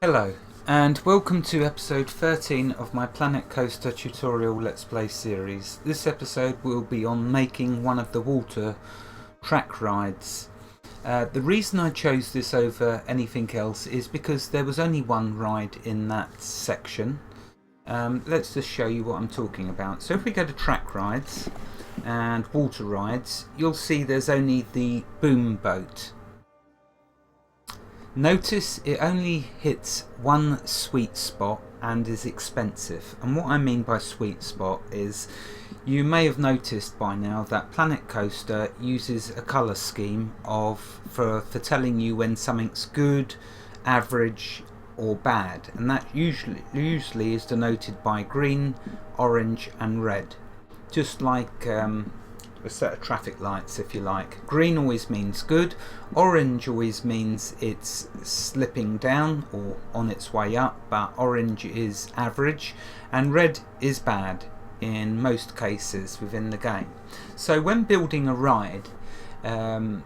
Hello and welcome to episode 13 of my Planet Coaster tutorial Let's Play series. This episode will be on making one of the water track rides. The reason I chose this over anything else is because there was only one ride in that section. Let's just show you what I'm talking about. So if we go to track rides and water rides, you'll see there's only the boom boat. Notice it only hits one sweet spot and is expensive. And what I mean by sweet spot is, you may have noticed by now that Planet Coaster uses a colour scheme for telling you when something's good, average or bad, and that usually is denoted by green, orange and red, just like a set of traffic lights, if you like. Green always means good, orange always means it's slipping down or on its way up, but orange is average, and red is bad in most cases within the game. So when building a ride, you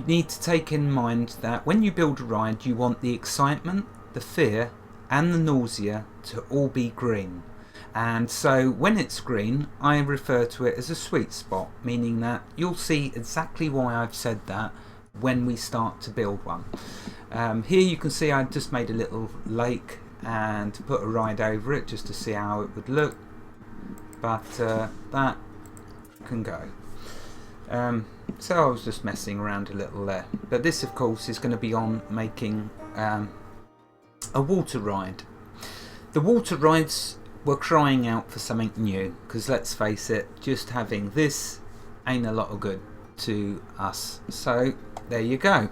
need to take in mind that when you build a ride, you want the excitement, the fear and the nausea to all be green. And so when it's green, I refer to it as a sweet spot, meaning that you'll see exactly why I've said that when we start to build one. Here you can see I just made a little lake and put a ride over it just to see how it would look, but that can go. So I was just messing around a little there, but this of course is going to be on making a water ride. The water rides were crying out for something new, because let's face it, just having this ain't a lot of good to us. So there you go.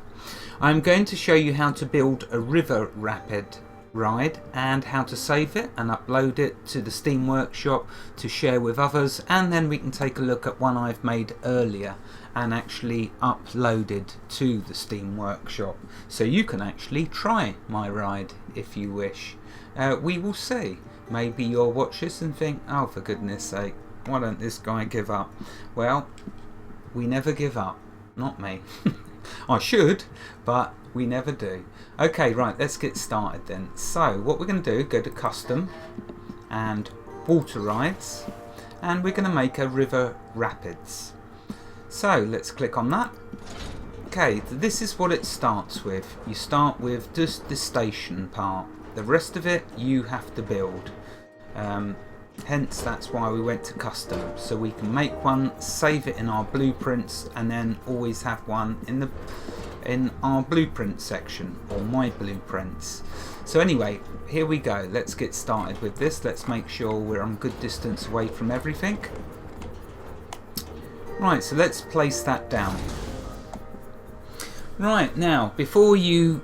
I'm going to show you how to build a river rapid ride and how to save it and upload it to the Steam Workshop to share with others, and then we can take a look at one I've made earlier and actually uploaded to the Steam Workshop, so you can actually try my ride if you wish. We will see. Maybe you'll watch this and think, oh, for goodness sake, why don't this guy give up? Well, we never give up. Not me. I should, but we never do. Okay, right, let's get started then. So what we're going to do, go to custom and water rides, and we're going to make a river rapids. So let's click on that. Okay, this is what it starts with. You start with just the station part. The rest of it you have to build. Hence that's why we went to custom, so we can make one, save it in our blueprints, and then always have one in our blueprint section, or my blueprints. So anyway, here we go. Let's get started with this. Let's make sure we're on good distance away from everything. Right, so let's place that down. Right, now before you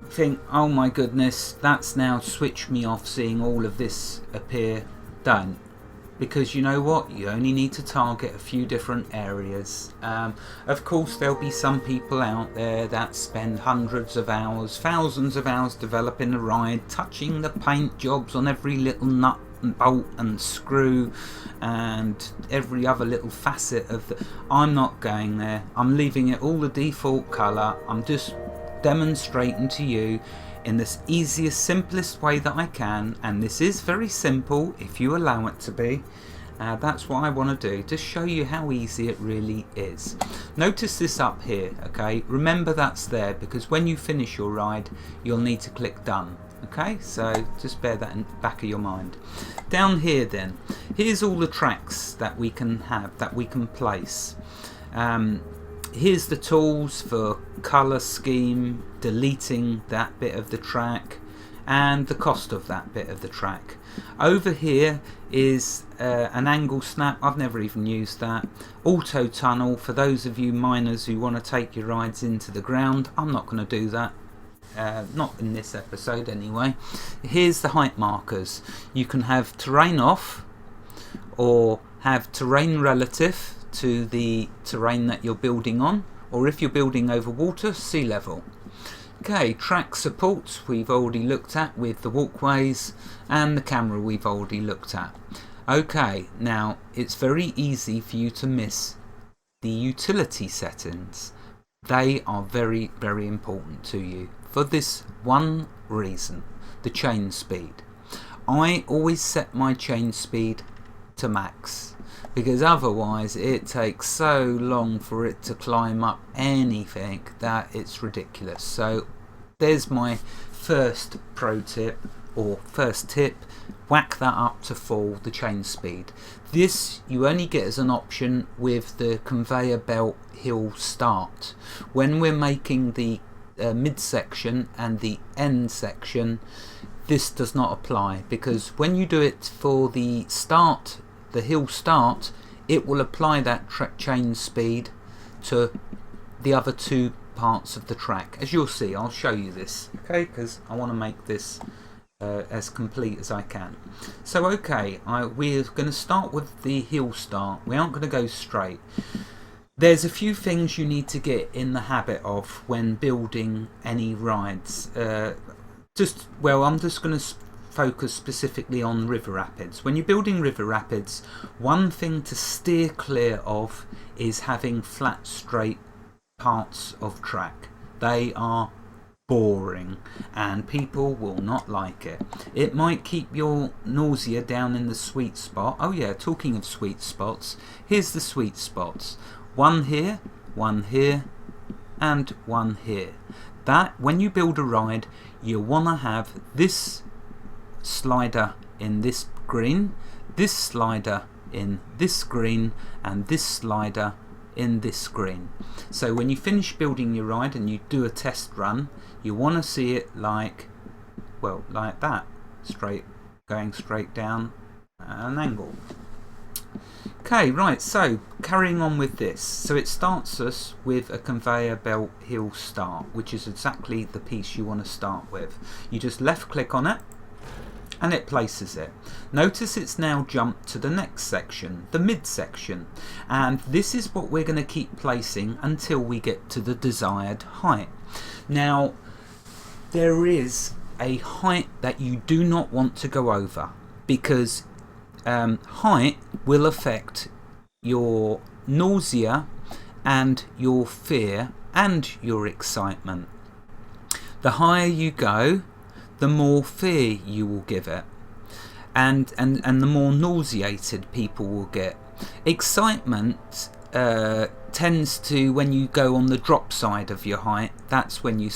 think, oh my goodness, that's now switched me off seeing all of this appear, don't, because you know what, you only need to target a few different areas. Of course there'll be some people out there that spend hundreds of hours, thousands of hours developing a ride, touching the paint jobs on every little nut and bolt and screw and every other little facet of the... I'm not going there. I'm leaving it all the default colour. I'm just demonstrating to you in this easiest, simplest way that I can, and this is very simple if you allow it to be. That's what I want to do, to show you how easy it really is. Notice this up here, okay? Remember that's there because when you finish your ride you'll need to click done. Okay, so just bear that in the back of your mind. Down here then, here's all the tracks that we can have, that we can place. Here's the tools for colour scheme, deleting that bit of the track, and the cost of that bit of the track. Over here is an angle snap. I've never even used that. Auto tunnel for those of you miners who want to take your rides into the ground. I'm not going to do that. Not in this episode anyway. Here's the height markers. You can have terrain off or have terrain relative to the terrain that you're building on, or if you're building over water, sea level. Okay, track support we've already looked at with the walkways, and the camera we've already looked at. Okay, now it's very easy for you to miss the utility settings. They are very, very important to you for this one reason: the chain speed. I always set my chain speed to max, because otherwise it takes so long for it to climb up anything that it's ridiculous. So there's my first pro tip, or first tip: whack that up to full, the chain speed. This you only get as an option with the conveyor belt hill start. When we're making the midsection and the end section, this does not apply, because when you do it for the start, the hill start, it will apply that chain speed to the other two parts of the track. As you'll see, I'll show you this, okay, because I want to make this as complete as I can. So okay, we're going to start with the hill start. We aren't going to go straight. There's a few things you need to get in the habit of when building any rides. I'm just going to focus specifically on river rapids. When you're building river rapids, one thing to steer clear of is having flat, straight parts of track. They are boring and people will not like it. It might keep your nausea down in the sweet spot. Oh yeah, talking of sweet spots, here's the sweet spots. One here, and one here. That, when you build a ride, you want to have this slider in this green, this slider in this green, and this slider in this green. So when you finish building your ride and you do a test run, you want to see it like that, going straight down at an angle. Okay, right, so carrying on with this. So it starts us with a conveyor belt hill start, which is exactly the piece you want to start with. You just left click on it and it places it. Notice it's now jumped to the next section, the midsection, and this is what we're going to keep placing until we get to the desired height. Now, there is a height that you do not want to go over, because height will affect your nausea and your fear and your excitement. The higher you go, the more fear you will give it, and the more nauseated people will get. Excitement tends to, when you go on the drop side of your height, that's when you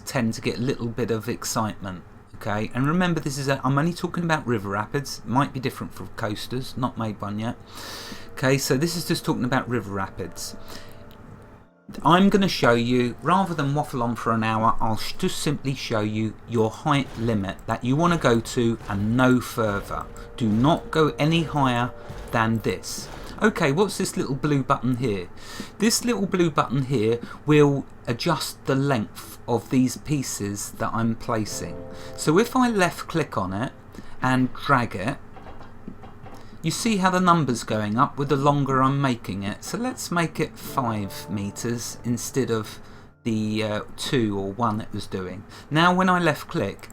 tend to get a little bit of excitement. Okay, and remember, this is I'm only talking about river rapids. It might be different for coasters, not made one yet. Okay, so this is just talking about river rapids. I'm going to show you, rather than waffle on for an hour, I'll just simply show you your height limit that you want to go to and no further. Do not go any higher than this. Okay, what's this little blue button here? This little blue button here will adjust the length of these pieces that I'm placing. So if I left click on it and drag it, you see how the number's going up with the longer I'm making it. So let's make it 5 meters instead of the 2 or 1 it was doing. Now when I left click,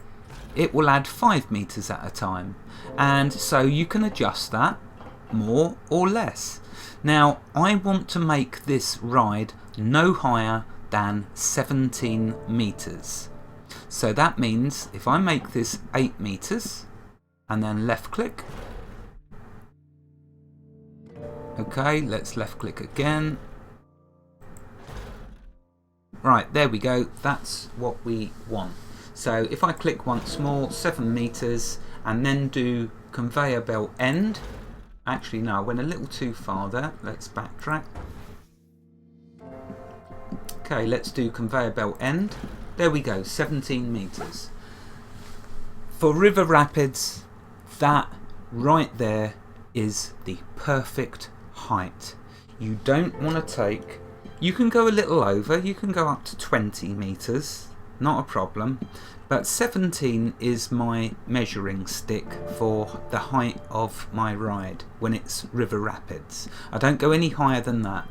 it will add 5 meters at a time, and so you can adjust that more or less. Now I want to make this ride no higher than 17 meters. So that means if I make this 8 meters and then left click. Okay, let's left click again. Right, there we go. That's what we want. So if I click once more, 7 meters, and then do conveyor belt end. Actually, no, I went a little too far there. Let's backtrack. Okay, let's do conveyor belt end. There we go, 17 meters. For river rapids, that right there is the perfect height. You don't want to take, you can go a little over, you can go up to 20 meters, not a problem, but 17 is my measuring stick for the height of my ride when it's river rapids. I don't go any higher than that.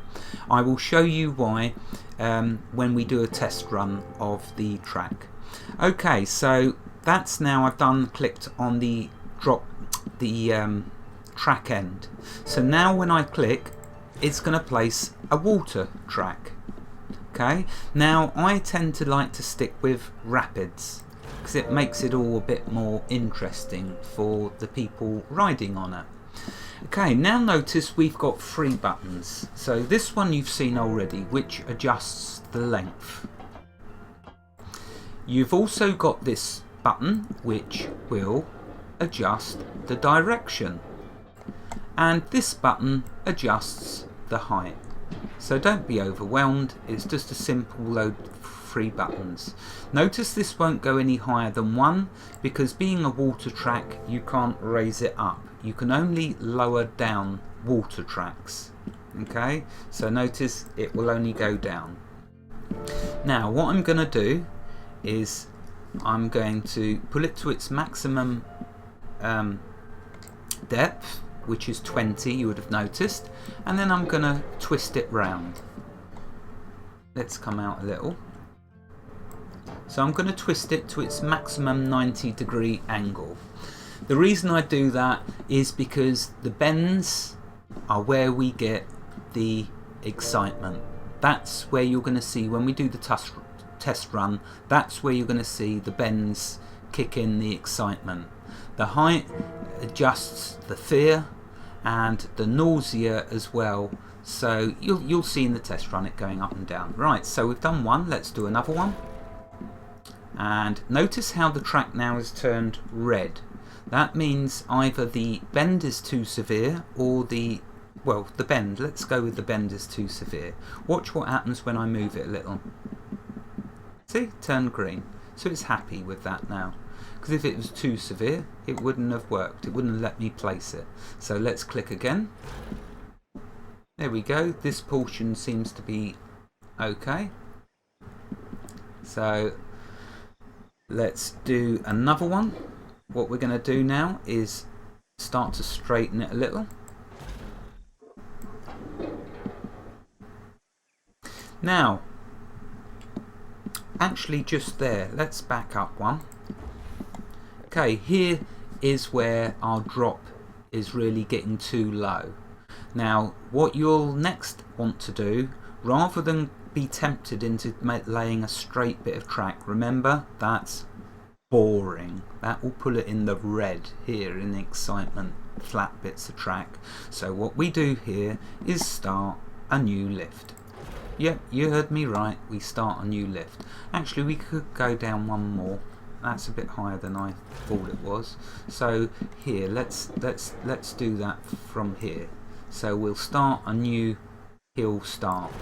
I will show you why when we do a test run of the track. Okay, so that's now I've done clicked on the track end. So now when I click, it's going to place a water track. Okay, now I tend to like to stick with rapids because it makes it all a bit more interesting for the people riding on it. Okay, now notice we've got 3 buttons. So this one you've seen already, which adjusts the length. You've also got this button which will adjust the direction, and this button adjusts the height. So don't be overwhelmed, it's just a simple load of 3 buttons. Notice this won't go any higher than 1 because being a water track you can't raise it up. You can only lower down water tracks. Okay, so notice it will only go down. Now what I'm going to do is I'm going to pull it to its maximum depth, which is 20, you would have noticed, and then I'm going to twist it round. Let's come out a little. So I'm going to twist it to its maximum 90-degree angle. The reason I do that is because the bends are where we get the excitement. That's where you're going to see when we do the test run, that's where you're going to see the bends kick in the excitement. The height adjusts the fear and the nausea as well, so you'll see in the test run it going up and down. Right, so we've done one, let's do another one. And notice how the track now is turned red. That means either the bend is too severe or the bend, let's go with the bend is too severe. Watch what happens when I move it a little. See, turn green. So it's happy with that now. Because if it was too severe, it wouldn't have worked. It wouldn't have let me place it. So let's click again. There we go. This portion seems to be okay. So let's do another one. What we're going to do now is start to straighten it a little. Now, actually just there, let's back up one. Okay, here is where our drop is really getting too low. Now what you'll next want to do, rather than be tempted into laying a straight bit of track, remember that's boring. That will put it in the red here in the excitement, flat bits of track. So what we do here is start a new lift. Yep, you heard me right, we start a new lift. Actually we could go down one more. That's a bit higher than I thought it was. So here, let's do that from here. So we'll start a new hill start.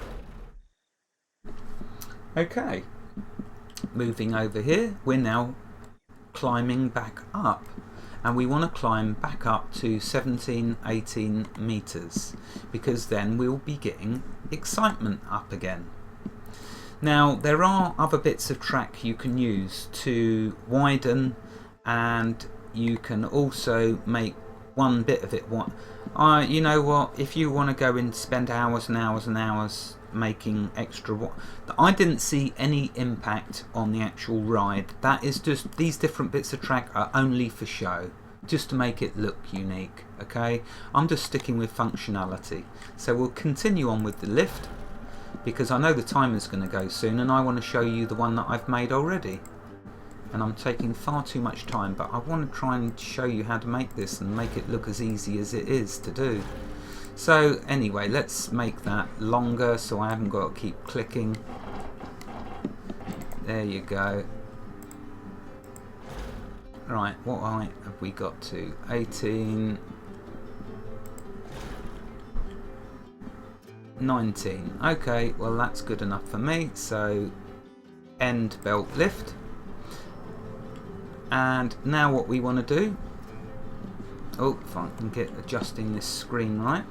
Okay, moving over here, we're now climbing back up, and we want to climb back up to 17-18 meters because then we'll be getting excitement up again. Now there are other bits of track you can use to widen, and you can also make one bit of it you know what, if you want to go and spend hours and hours and hours making extra, I didn't see any impact on the actual ride. That is just, these different bits of track are only for show, just to make it look unique. Okay, I'm just sticking with functionality. So we'll continue on with the lift because I know the timer's going to go soon and I want to show you the one that I've made already, and I'm taking far too much time, but I want to try and show you how to make this and make it look as easy as it is to do. So anyway, let's make that longer so I haven't got to keep clicking. There you go. Right, what height have we got to? 18, 19. Okay, well that's good enough for me. So end belt lift. And now what we want to do, oh, if I can get adjusting this screen right,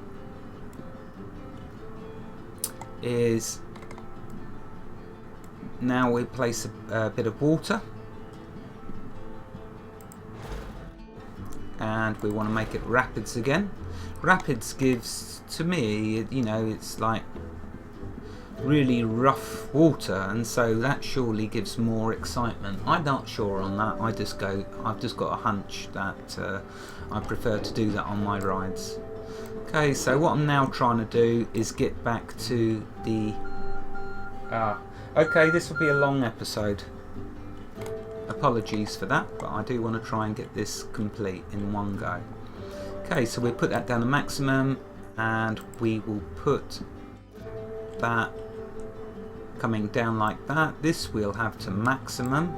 is now we place a bit of water, and we want to make it rapids again. Rapids gives, to me, you know, it's like really rough water, and so that surely gives more excitement. I'm not sure on that. I've just got a hunch that I prefer to do that on my rides. Okay, so what I'm now trying to do is get back to the Okay, this will be a long episode. Apologies for that, but I do want to try and get this complete in one go. Okay, so we'll put that down to maximum, and we will put that coming down like that. This we'll have to maximum.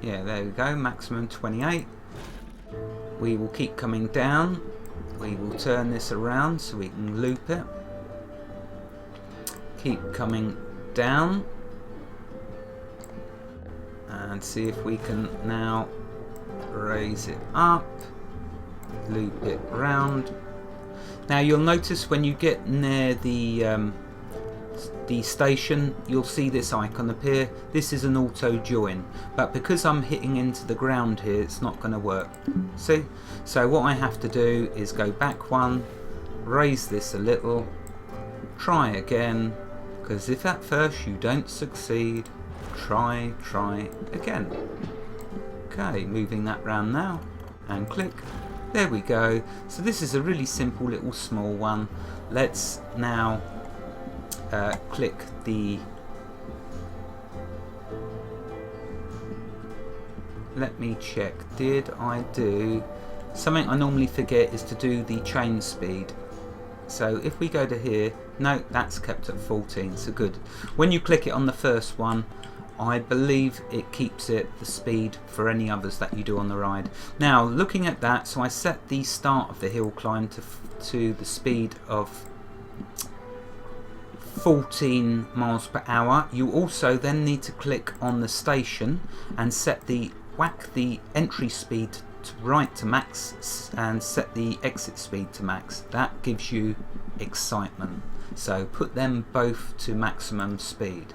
Yeah, there we go, maximum 28. We will keep coming down. We will turn this around so we can loop it. Keep coming down and see if we can now raise it up, loop it round. Now you'll notice when you get near the station, you'll see this icon appear. This is an auto join, but because I'm hitting into the ground here, it's not going to work. See? So what I have to do is go back one, raise this a little, try again, because if at first you don't succeed, try again. Okay, moving that round now, and click. There we go. So this is a really simple little small one. Let's now click the, let me check, did I do something? I normally forget is to do the chain speed. So if we go to here, no, that's kept at 14, so good. When you click it on the first one, I believe it keeps it the speed for any others that you do on the ride. Now looking at that, so I set the start of the hill climb to the speed of 14 miles per hour. You also then need to click on the station and whack the entry speed right to max and set the exit speed to max. That gives you excitement. So put them both to maximum speed.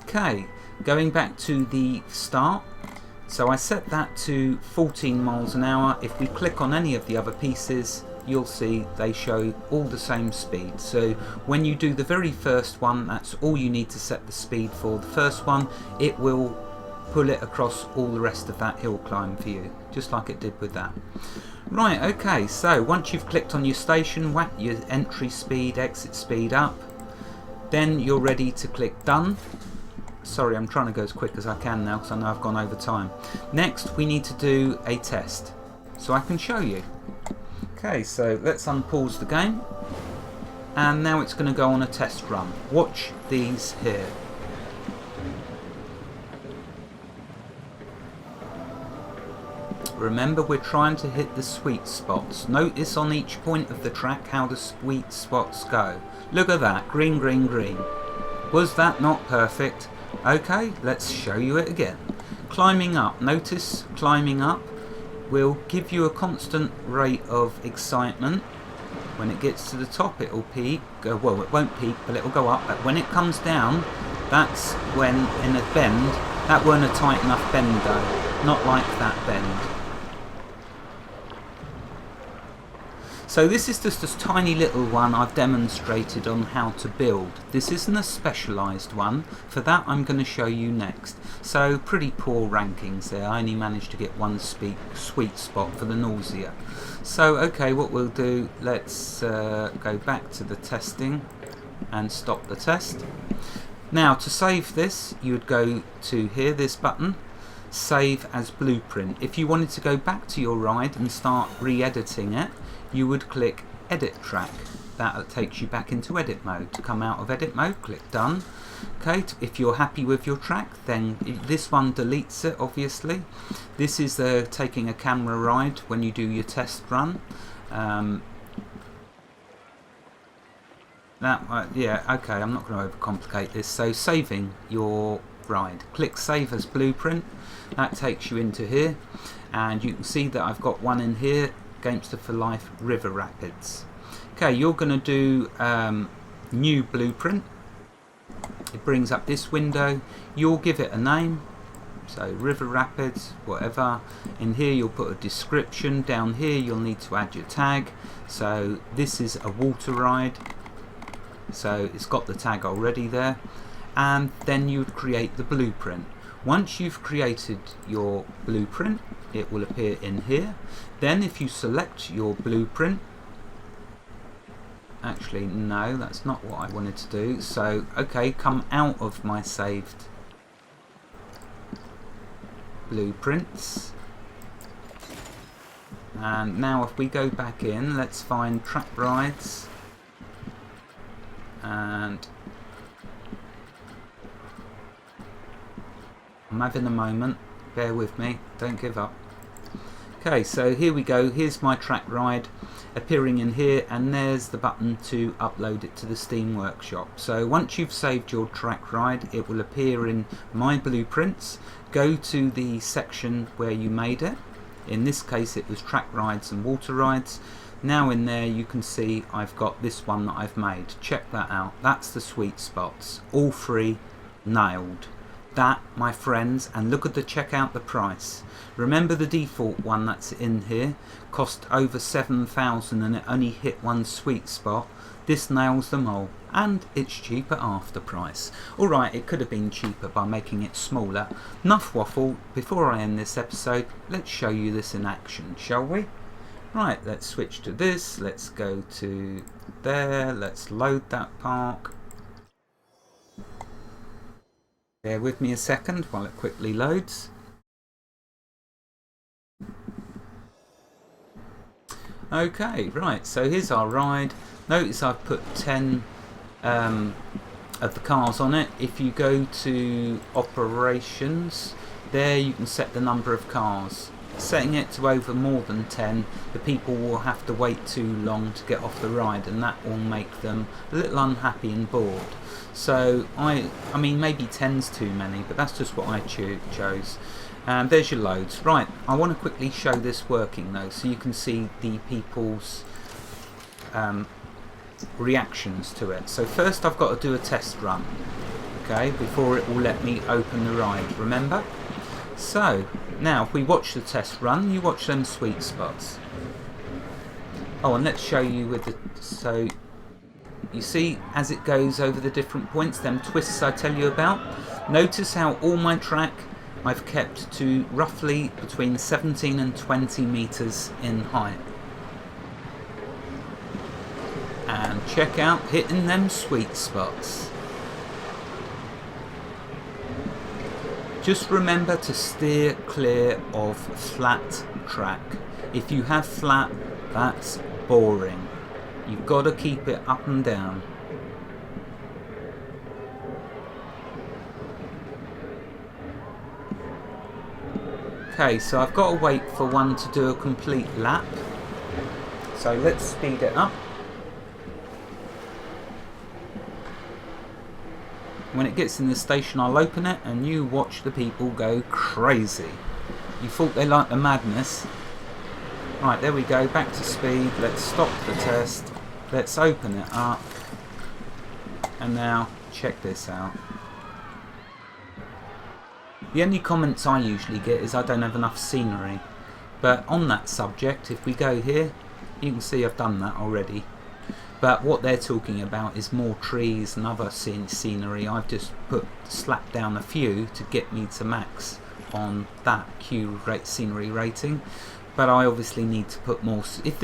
Okay, going back to the start. So I set that to 14 miles an hour. If we click on any of the other pieces, you'll see they show all the same speed. So when you do the very first one, that's all you need to set the speed for. The first one, it will pull it across all the rest of that hill climb for you, just like it did with that. Right, okay, so once you've clicked on your station, whack your entry speed, exit speed up, then you're ready to click done. Sorry, I'm trying to go as quick as I can now because I know I've gone over time. Next, we need to do a test, so I can show you. Okay, so let's unpause the game, and now it's going to go on a test run. Watch these here. Remember, we're trying to hit the sweet spots. Notice on each point of the track how the sweet spots go. Look at that, green, green, green. Was that not perfect? Okay, let's show you it again. Climbing up, notice climbing up will give you a constant rate of excitement. When it gets to the top, it will peak. Well, it won't peak, but it will go up. But when it comes down, that's when in a bend, that weren't a tight enough bend though. Not like that bend. So this is just a tiny little one I've demonstrated on how to build. This isn't a specialised one. For that I'm going to show you next. So pretty poor rankings there. I only managed to get one sweet spot for the nausea. So okay, what we'll do, let's go back to the testing and stop the test. Now to save this, you would go to here, this button, save as blueprint. If you wanted to go back to your ride and start re-editing it, you would click edit track. That takes you back into edit mode. To come out of edit mode, click done. Okay, if you're happy with your track, then this one deletes it, obviously. This is taking a camera ride when you do your test run. Yeah, okay, I'm not going to overcomplicate this. So saving your ride, click save as blueprint. That takes you into here, and you can see that I've got one in here, Gamester for Life River Rapids. Okay, you're going to do new blueprint. It brings up this window. You'll give it a name, so River Rapids, whatever. In here you'll put a description. Down here you'll need to add your tag. So this is a water ride, so it's got the tag already there. And then you would create the blueprint. Once you've created your blueprint, it will appear in here. Then if you select your blueprint, actually no, that's not what I wanted to do. So okay, come out of my saved blueprints, and now if we go back in, let's find track rides, and I'm having a moment, bear with me, don't give up. Okay, so here we go, here's my track ride appearing in here, and there's the button to upload it to the Steam Workshop. So once you've saved your track ride, it will appear in My Blueprints. Go to the section where you made it. In this case it was track rides and water rides. Now in there you can see I've got this one that I've made. Check that out, that's the sweet spots, all three nailed. That, my friends, and look at the check out the price. Remember the default one that's in here cost over 7,000 and it only hit one sweet spot. This nails them all, and it's cheaper after price. Alright, it could have been cheaper by making it smaller. Enough waffle. Before I end this episode, let's show you this in action, shall we? Right, let's switch to this, let's go to there, let's load that park. Bear with me a second while it quickly loads. Okay, right, so here's our ride. Notice I've put 10 of the cars on it. If you go to operations, there you can set the number of cars. Setting it to over more than 10, the people will have to wait too long to get off the ride, and that will make them a little unhappy and bored. So I mean maybe 10's too many, but that's just what I chose. And there's your loads. Right, I want to quickly show this working though, so you can see the people's reactions to it. So first I've got to do a test run, okay, before it will let me open the ride, remember? So now if we watch the test run, you watch them sweet spots. Oh, and let's show you with the, so you see as it goes over the different points, them twists I tell you about. Notice how all my track I've kept to roughly between 17 and 20 meters in height. And check out hitting them sweet spots. Just remember to steer clear of flat track. If you have flat, that's boring. You've got to keep it up and down. Okay, so I've got to wait for one to do a complete lap. So let's speed it up. When it gets in the station, I'll open it and you watch the people go crazy. You thought they liked the madness. Right, there we go, back to speed. Let's stop the test. Let's open it up. And now, check this out. The only comments I usually get is I don't have enough scenery. But on that subject, if we go here, you can see I've done that already. But what they're talking about is more trees and other scenery. I've just slapped down a few to get me to max on that scenery rating. But I obviously need to put more. If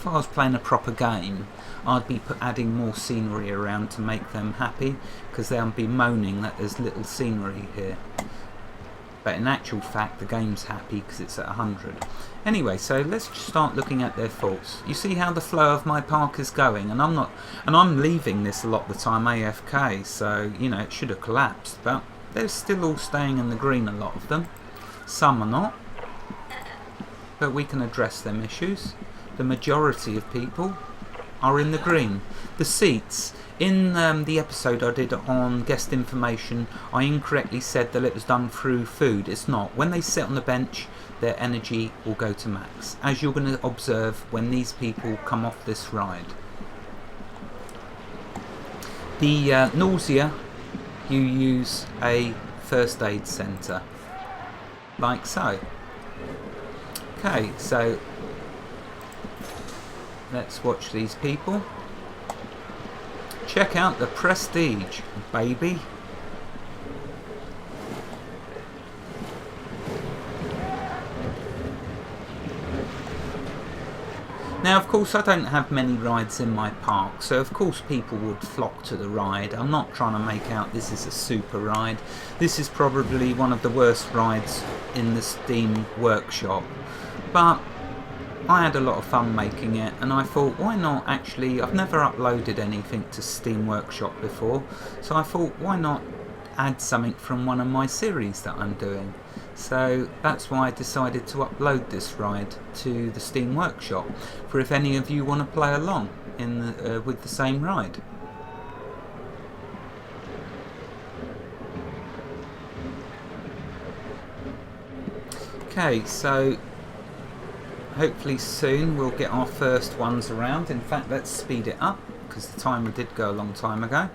I was playing a proper game, I'd be adding more scenery around to make them happy, because they'll be moaning that there's little scenery here. But in actual fact, the game's happy because it's at 100. Anyway, so let's start looking at their faults. You see how the flow of my park is going, and I'm leaving this a lot of the time AFK, so you know it should have collapsed, but they're still all staying in the green, a lot of them. Some are not, but we can address them issues. The majority of people are in the green. The seats. In the episode I did on guest information, I incorrectly said that it was done through food. It's not. When they sit on the bench, their energy will go to max, as you're going to observe when these people come off this ride. The nausea, you use a first aid centre, like so. Okay, so let's watch these people. Check out the prestige, baby. Now of course I don't have many rides in my park, so of course people would flock to the ride. I'm not trying to make out this is a super ride. This is probably one of the worst rides in the Steam Workshop, but I had a lot of fun making it, and I thought, why not actually, I've never uploaded anything to Steam Workshop before, so I thought, why not add something from one of my series that I'm doing. So that's why I decided to upload this ride to the Steam Workshop, for if any of you want to play along in the, with the same ride. Okay, so hopefully soon we'll get our first ones around. In fact, let's speed it up, because the timer did go a long time ago.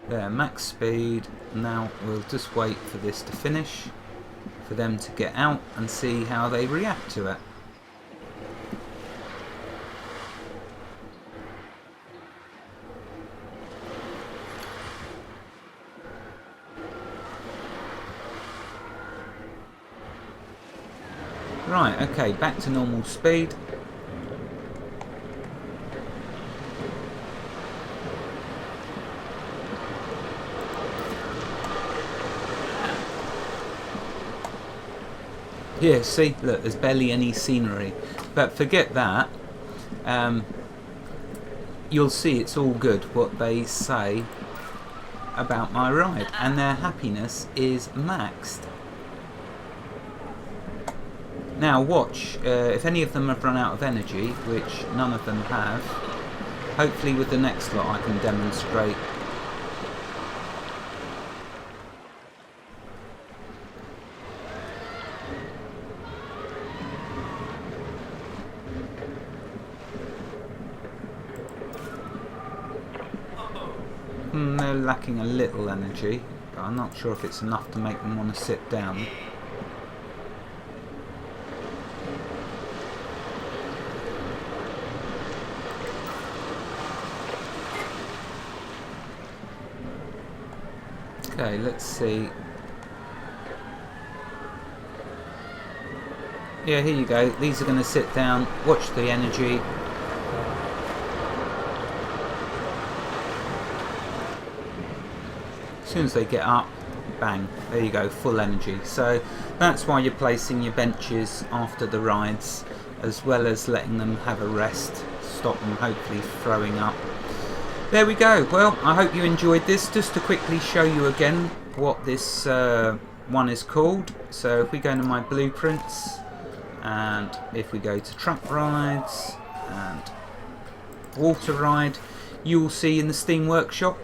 There, max speed. Now we'll just wait for this to finish, for them to get out and see how they react to it. Right, okay, back to normal speed. Here, see, look, there's barely any scenery. But forget that. You'll see it's all good what they say about my ride, and their happiness is maxed. Now watch, if any of them have run out of energy, which none of them have, hopefully with the next lot I can demonstrate. They're lacking a little energy, but I'm not sure if it's enough to make them want to sit down. Okay, let's see. Yeah, here you go. These are going to sit down, watch the energy. As soon as they get up, bang, there you go, full energy. So that's why you're placing your benches after the rides, as well as letting them have a rest, stop them hopefully throwing up. There we go. Well, I hope you enjoyed this. Just to quickly show you again what this one is called. So if we go into my blueprints, and if we go to truck rides and water ride, you will see in the Steam Workshop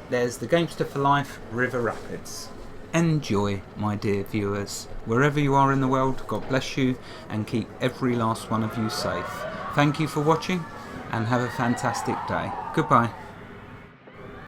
there's the Gamester for Life River Rapids. Enjoy, my dear viewers. Wherever you are in the world, God bless you and keep every last one of you safe. Thank you for watching and have a fantastic day. Goodbye.